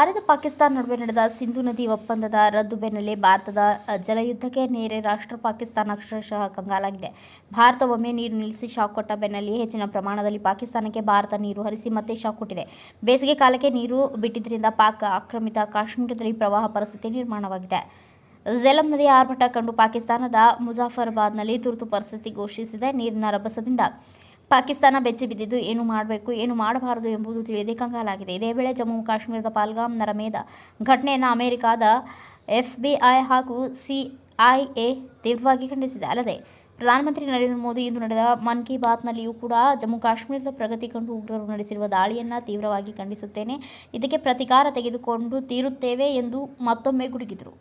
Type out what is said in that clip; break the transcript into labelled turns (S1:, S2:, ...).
S1: ಭಾರತ ಪಾಕಿಸ್ತಾನ ನಡುವೆ ನಡೆದ ಸಿಂಧು ನದಿ ಒಪ್ಪಂದದ ರದ್ದು ಬೆನ್ನಲ್ಲೇ ಭಾರತದ ಜಲಯುದ್ಧಕ್ಕೆ ನೆರೆ ರಾಷ್ಟ್ರ ಪಾಕಿಸ್ತಾನ ಅಕ್ಷರಶಃ ಕಂಗಾಲಾಗಿದೆ. ಭಾರತ ಒಮ್ಮೆ ನೀರು ನಿಲ್ಲಿಸಿ ಶಾಕ್ ಕೊಟ್ಟ ಬೆನ್ನಲ್ಲಿಯೇ ಹೆಚ್ಚಿನ ಪ್ರಮಾಣದಲ್ಲಿ ಪಾಕಿಸ್ತಾನಕ್ಕೆ ಭಾರತ ನೀರು ಹರಿಸಿ ಮತ್ತೆ ಶಾಕ್ ಕೊಟ್ಟಿದೆ. ಬೇಸಿಗೆ ಕಾಲಕ್ಕೆ ನೀರು ಬಿಟ್ಟಿದ್ದರಿಂದ ಪಾಕ್ ಆಕ್ರಮಿತ ಕಾಶ್ಮೀರದಲ್ಲಿ ಪ್ರವಾಹ ಪರಿಸ್ಥಿತಿ ನಿರ್ಮಾಣವಾಗಿದೆ. ಝೇಲಂ ನದಿಯ ಆರ್ಭಟ ಕಂಡು ಪಾಕಿಸ್ತಾನದ ಮುಜಾಫರಾಬಾದ್ನಲ್ಲಿ ತುರ್ತು ಪರಿಸ್ಥಿತಿ ಘೋಷಿಸಿದೆ. ನೀರಿನ ರಭಸದಿಂದ ಪಾಕಿಸ್ತಾನ ಬೆಚ್ಚಿ ಬಿದ್ದಿದ್ದು ಏನು ಮಾಡಬೇಕು ಏನು ಮಾಡಬಾರದು ಎಂಬುದು ತಿಳಿಯದೆ ಕಂಗಾಲಾಗಿದೆ. ಇದೇ ವೇಳೆ ಜಮ್ಮು ಕಾಶ್ಮೀರದ ಪಹಲ್ಗಾಮ್ ನರಮೇಧ ಘಟನೆಯನ್ನು ಅಮೆರಿಕದ FBI ಹಾಗೂ CIA ತೀವ್ರವಾಗಿ ಖಂಡಿಸಿದೆ. ಅಲ್ಲದೆ ಪ್ರಧಾನಮಂತ್ರಿ ನರೇಂದ್ರ ಮೋದಿ ಇಂದು ನಡೆದ ಮನ್ ಕಿ ಬಾತ್ನಲ್ಲಿಯೂ ಕೂಡ ಜಮ್ಮು ಕಾಶ್ಮೀರದ ಪ್ರಗತಿ ಕಂಡು ಉಗ್ರರು ನಡೆಸಿರುವ ದಾಳಿಯನ್ನು ತೀವ್ರವಾಗಿ ಖಂಡಿಸುತ್ತೇನೆ, ಇದಕ್ಕೆ ಪ್ರತೀಕಾರ ತೆಗೆದುಕೊಂಡು ತೀರುತ್ತೇವೆ ಎಂದು ಮತ್ತೊಮ್ಮೆ ಗುಡುಗಿದರು.